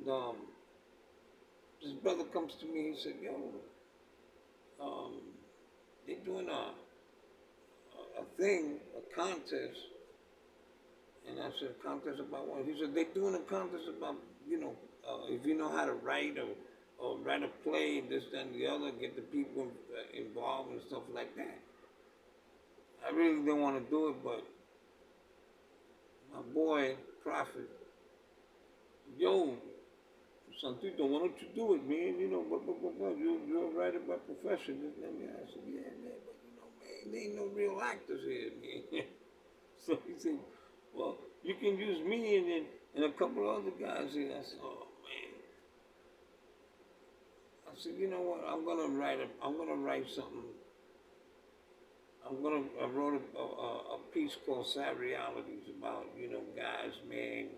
And this brother comes to me. He said, "Yo, um, they doing a thing, a contest." And I said, "Contest about what?" He said, "They doing a contest about, you know, if you know how to write or write a play, this, that, and the other, get the people involved and stuff like that." I really didn't want to do it, but my boy, Prophet, "Yo, Santito, why don't you do it, man? You know, you're a writer by profession." This, that, and the other. I said, "Yeah, man, but you know, man, there ain't no real actors here, man." So he said, "Well, you can use me and a couple of other guys here." I said, "Oh man." I said, "You know what? I'm gonna write something. I wrote a piece called Sad Realities about, you know, guys, man,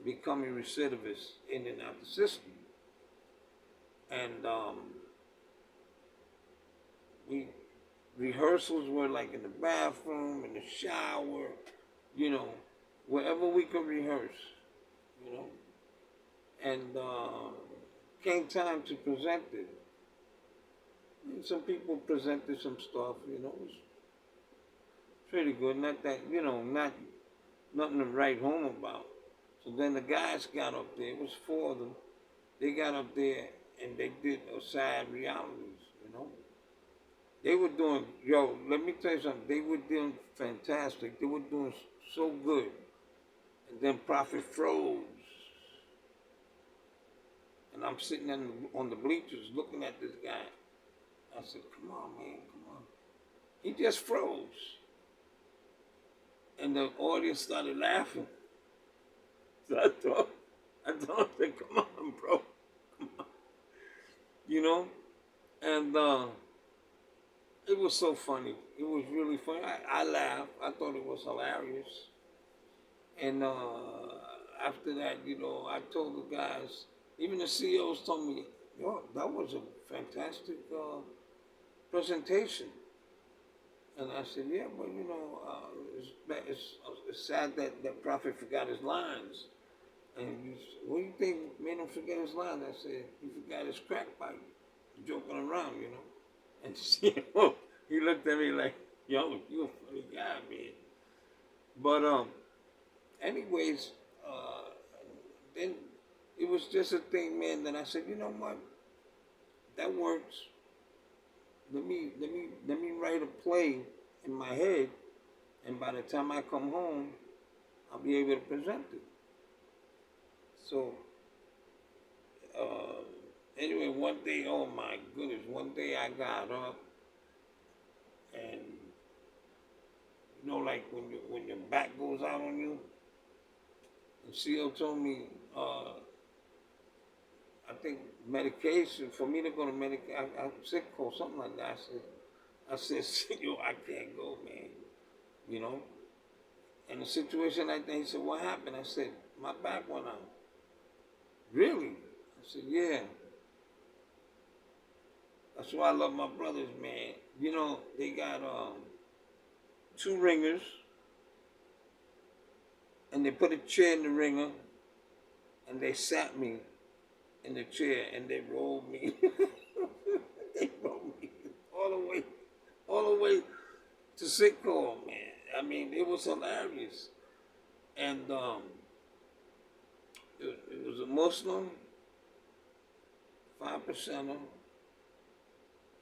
becoming recidivists in and out the system." And we rehearsals were like in the bathroom, in the shower, you know, wherever we could rehearse, you know. And came time to present it. And some people presented some stuff, you know, it was pretty good. Not that, you know, not nothing to write home about. So then the guys got up there. It was four of them. They got up there and they did a Sad Realities, you know. They were doing, yo, let me tell you something. They were doing fantastic. They were doing so good. And then Prophet froze. And I'm sitting on the bleachers looking at this guy. I said, "Come on, man, come on." He just froze. And the audience started laughing. So I thought, "Come on, bro. Come on." You know? And it was so funny. It was really funny. I laughed. I thought it was hilarious. And after that, you know, I told the guys, even the CEOs told me, "Yo, that was a fantastic presentation." And I said, "Yeah, but you know, it's sad that that Prophet forgot his lines." And he said, "What do you think made him forget his lines?" I said, "He forgot his crack pipe, joking around, you know." And he looked at me like, "Yo, you a funny guy, man." But anyways, uh, then it was just a thing, man. That I said, "You know what? That works. Let me write a play in my head, and by the time I come home, I'll be able to present it." So uh, anyway, one day, oh my goodness, one day I got up and you know, like when your back goes out on you, the CEO told me, I think medication for me to go to medication, I'm sick or something like that. I said, "Yo, I can't go, man." You know, and the situation like that, he said, "What happened?" I said, "My back went out." "Really?" I said, "Yeah." That's why I love my brothers, man. You know, they got two ringers, and they put a chair in the ringer, and they sat me in the chair, and they rolled me. They rolled me all the way to sick call, man. I mean, it was hilarious. And it was a Muslim, 5%er,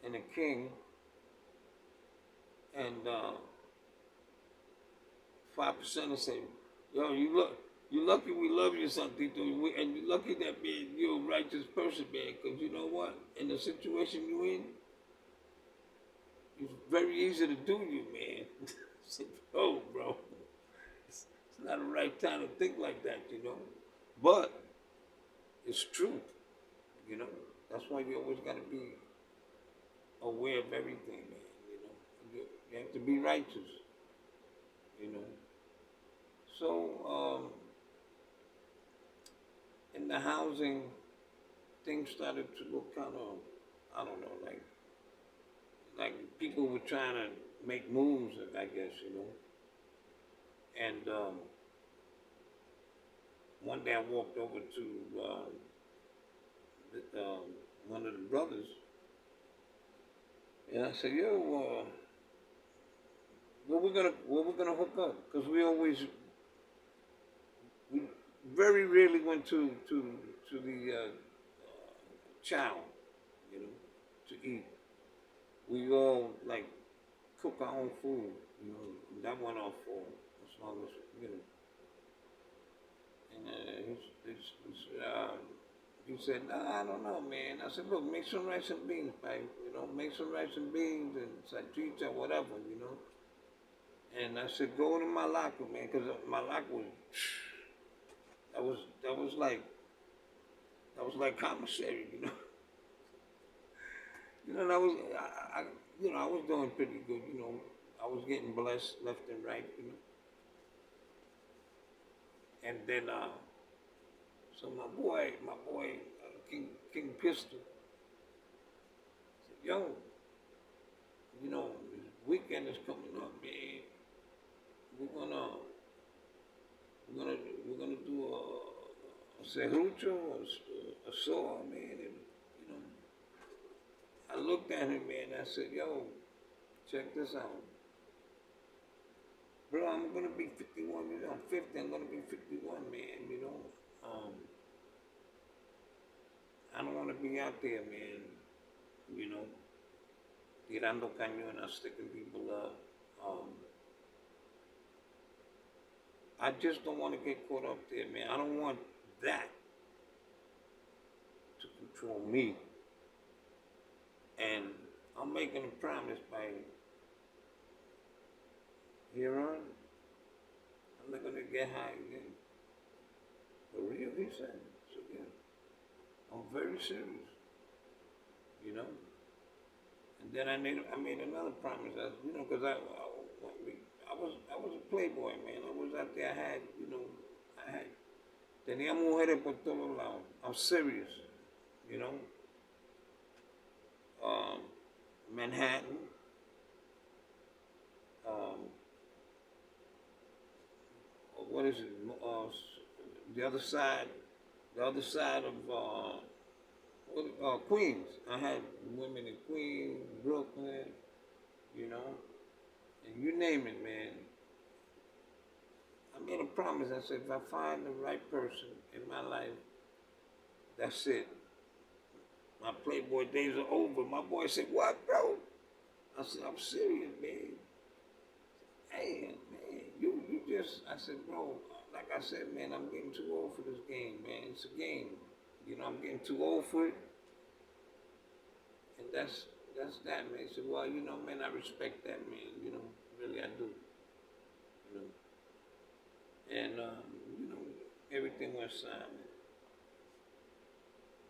and a king, and 5%er said, "Yo, you lucky we love you, Santito, and you lucky that man, you're a righteous person, man, because you know what? In the situation you in, it's very easy to do you, man." I said, "Oh, bro, it's not the right time to think like that, you know." But it's true, you know. That's why you always got to be aware of everything, man. You know, you have to be righteous, you know. So in the housing, things started to look kind of, I don't know, like people were trying to make moves, I guess, you know. And one day I walked over to one of the brothers, and I said, "Yo, what we're gonna hook up? Because we very rarely went to the chow, you know, to eat. We all like cook our own food, you know. That went off for as long as you know. And he said, nah, I don't know, man. I said, look, make some rice and beans, babe. You know, make some rice and beans and salchicha, whatever, you know. And I said, go to my locker, man, because my locker was that was that was like that was like commissary, you know. You know, that was I was doing pretty good, you know. I was getting blessed left and right, you know. And then so my boy King Pistol said, yo, you know, this weekend is coming up, man. We're gonna we're gonna do a serrucho, a saw, man. And you know, I looked at him, man. And I said, yo, check this out, bro. I'm gonna be 51. You know, I'm 50. I'm gonna be 51, man. You know, I don't want to be out there, man. You know, tirando cañones, sticking people up. I just don't want to get caught up there, man. I don't want that to control me. And I'm making a promise by here on, I'm not gonna get high again. For real, he said. So yeah, I'm very serious, you know. And then I made another promise, you know, because I was a playboy, man. I was out there. I had, you know, I had tenía mujeres por todos lados. I'm serious, you know. Um, Manhattan, um, what is it? The other side, of Queens. I had women in Queens, Brooklyn, you know, and you name it, man. I made a promise. I said, if I find the right person in my life, that's it. My Playboy days are over. My boy said, what, bro? I said, I'm serious, man. Damn, man. You just, I said, bro, like I said, man, I'm getting too old for this game, man. It's a game. You know, I'm getting too old for it. And that's that, man. He said, well, you know, man, I respect that, man. You know, really, I do. You know. And, you know, everything went silent.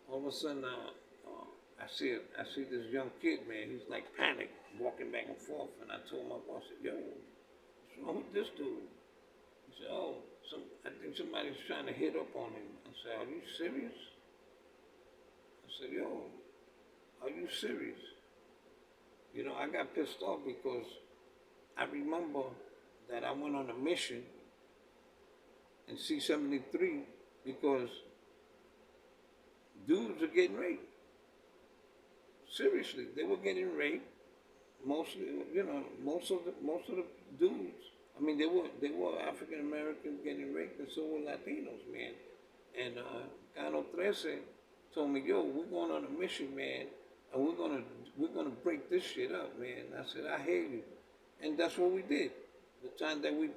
All of a sudden, I see this young kid, man. He's like panicked, walking back and forth. And I told my boss, I said, yo, what's wrong with this dude? He said, oh, I think somebody's trying to hit up on him. I said, are you serious? I said, yo, are you serious? You know, I got pissed off because I remember that I went on a mission in C-73 because dudes are getting raped. Seriously, they were getting raped. Mostly, you know, most of the dudes. I mean, they were African Americans getting raped, and so were Latinos, man. And Cano 13 told me, yo, we're going on a mission, man, and we're gonna break this shit up, man. I said, I hear you, and that's what we did. The time that we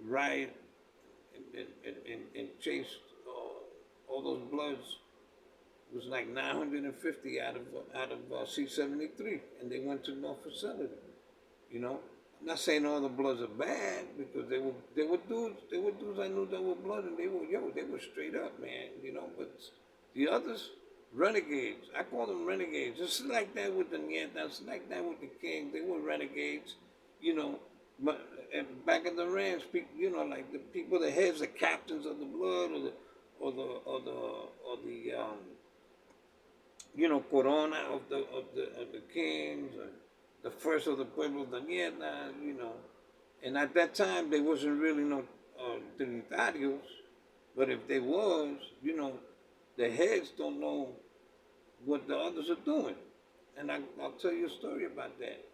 riot and chased all those bloods was like 950 out of C-73, and they went to North Facility. You know, I'm not saying all the bloods are bad because they were dudes I knew that were blood, and they were straight up, man. You know, but the others, renegades. I call them renegades. Just like that with the Nietas, like that with the Kings. They were renegades. You know, but back in the ranch, people, you know, like the people, the heads, the captains of the blood, or the you know, corona of the kings, or the first of the pueblo de Nieta, you know. And at that time, there wasn't really no Trinitarios, but if they was, the heads don't know what the others are doing. And I'll tell you a story about that.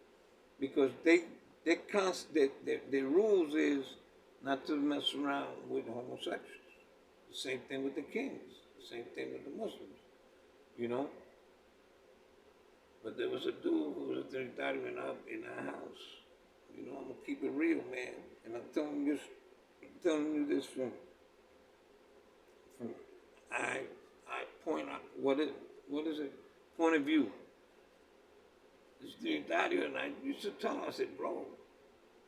Because their rules is not to mess around with homosexuals. The same thing with the kings. The same thing with the Muslims. You know, but there was a dude who was a Trinitarian up in our house. I'm gonna keep it real, man. And I'm telling you this from I point out what is it? Point of view. This Trinitarian, and I used to tell him, I said, bro,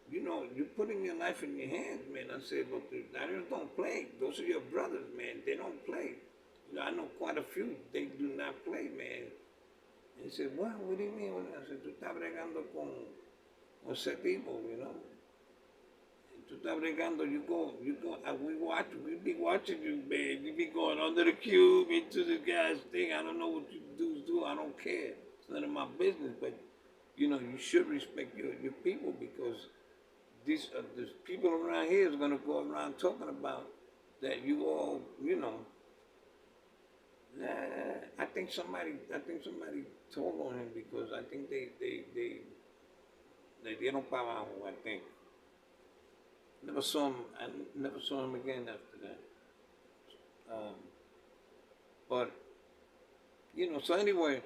you're putting your life in your hands, man. I said, look, Trinitarians don't play. Those are your brothers, man. They don't play. I know quite a few. They do not play, man. And he said, what do you mean? I said, tú estás bregando con ese tipo, Tú estás bregando, we be watching you, man. You be going under the cube into the guy's thing. I don't know what you dudes do. I don't care. It's none of my business. But, you should respect your people because these people around here is going to go around talking about that you all, I think somebody told on him because I think they dieron para abajo, I think. I never saw him again after that. But, so anyway,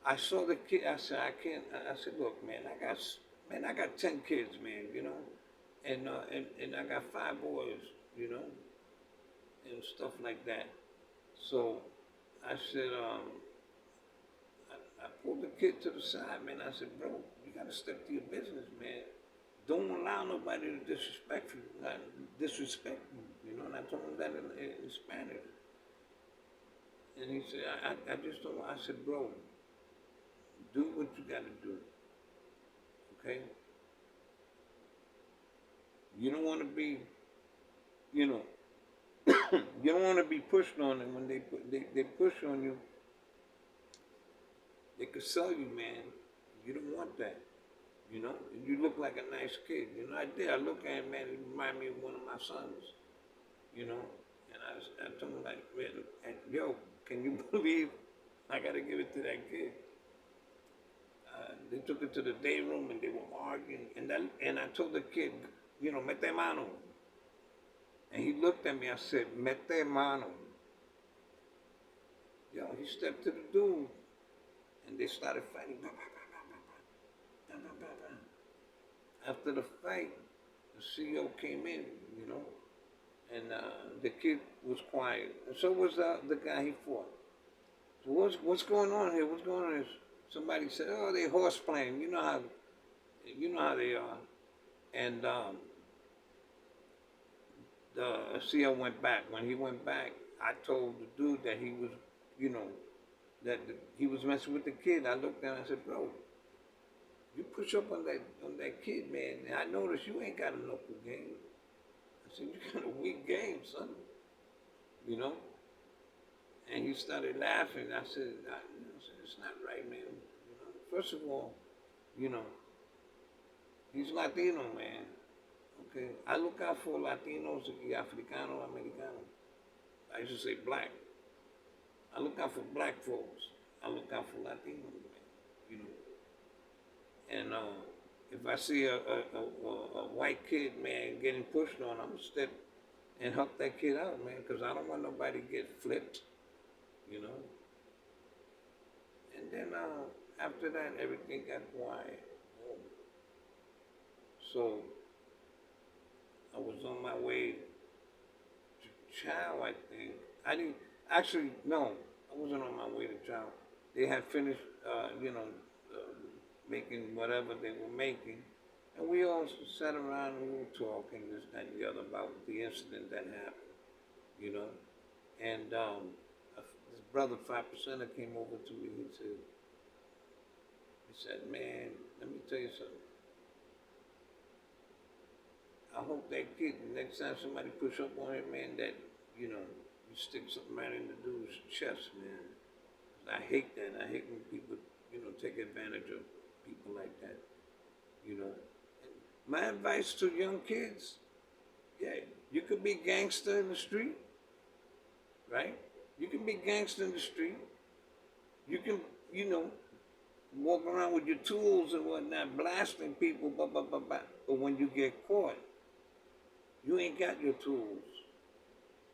I saw the kid, I said, I said, look, man, I got 10 kids, man, and I got 5 boys, and stuff like that. So I said, I pulled the kid to the side, man. I said, bro, you gotta step to your business, man. Don't allow nobody to disrespect you. And I told him that in Spanish. And he said, I just don't. I said, bro, do what you gotta do. Okay? You don't want to be, you don't want to be pushed on, and when they push on you, they could sell you, man. You don't want that. You look like a nice kid. I look at him, man, he remind me of one of my sons. And I told him, like, man, yo, can you believe I got to give it to that kid? They took it to the day room and they were arguing. And I told the kid, mete mano. And he looked at me, I said, mete mano. Yo, he stepped to the dude and they started fighting. After the fight, the CEO came in, and the kid was quiet. And so was the guy he fought. So what's going on here? What's going on is somebody said, oh, they horse playing. You know how they are. And the CEO went back. When he went back, I told the dude that he was, that he was messing with the kid. I looked down and I said, bro, you push up on that kid, man. And I noticed you ain't got a knuckle game. I said, you got a weak game, son. And he started laughing. I said, it's not right, man. First of all, he's Latino, man. Okay? I look out for Latinos y Africano, Americano. I used to say black. I look out for black folks. I look out for Latinos, man. And if I see a white kid, man, getting pushed on, I'm going to step and help that kid out, man, because I don't want nobody to get flipped, And then after that, everything got quiet. So I was on my way to Chow, I think. I didn't, actually, no, I wasn't on my way to Chow. They had finished, making whatever they were making. And we all sat around and we were talking this, that, and the other about the incident that happened, And this brother, 5%er, came over to me. He said, man, let me tell you something. I hope that kid, next time somebody push up on him, man, that, you stick something right in the dude's chest, man. 'Cause I hate that. I hate when people, take advantage of people like that, And my advice to young kids, yeah, you could be be gangster in the street, right? You can be gangster in the street. You can, you know, walk around with your tools and whatnot, blasting people, blah, blah, blah, blah. But when you get caught, you ain't got your tools.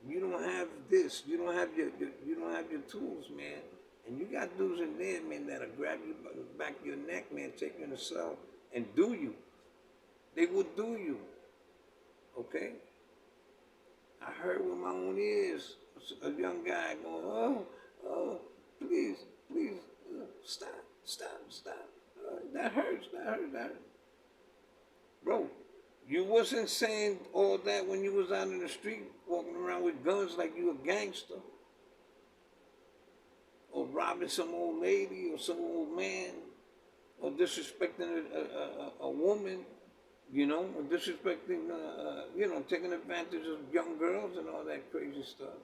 You don't have this. You don't have you don't have your tools, man. And you got dudes in there, man, that'll grab you by the back of your neck, man, take you in the cell and do you. They will do you. Okay? I heard with my own ears a young guy going, oh, please, please, stop, stop, stop. That hurts, that hurts, that hurts. Bro, you wasn't saying all that when you was out in the street walking around with guns like you a gangster or robbing some old lady or some old man or disrespecting a woman, you know, or disrespecting, you know, taking advantage of young girls and all that crazy stuff.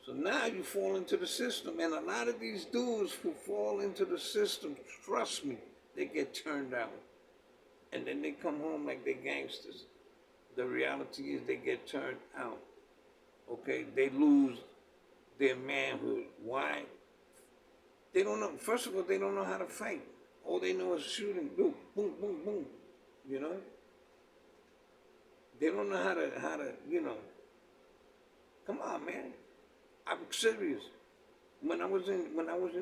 So now you fall into the system, and a lot of these dudes who fall into the system, trust me, they get turned out. And then they come home like they gangsters. The reality is they get turned out. Okay, they lose their manhood. Why? They don't know. First of all, they don't know how to fight. All they know is shooting, boom, boom, boom, boom. You know, they don't know how to, you know. Come on, man. I'm serious. When I was in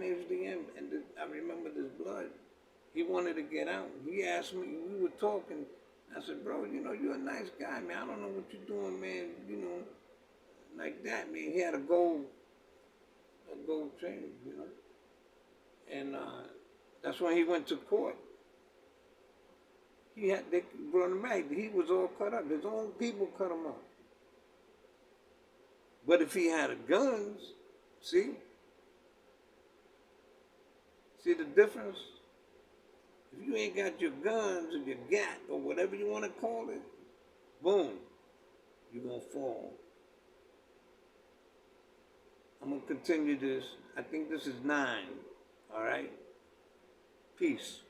H.D.M. and I remember this blood, he wanted to get out. He asked me. We were talking. I said, bro, you know, you're a nice guy, man. I don't know what you're doing, man. You know, like that, man. He had a gold chain, you know. And that's when he went to court. They brought him back. He was all cut up. His own people cut him up. But if he had guns, see the difference? If you ain't got your guns or your gat or whatever you want to call it, boom, you're going to fall. I'm going to continue this. I think this is 9. All right? Peace.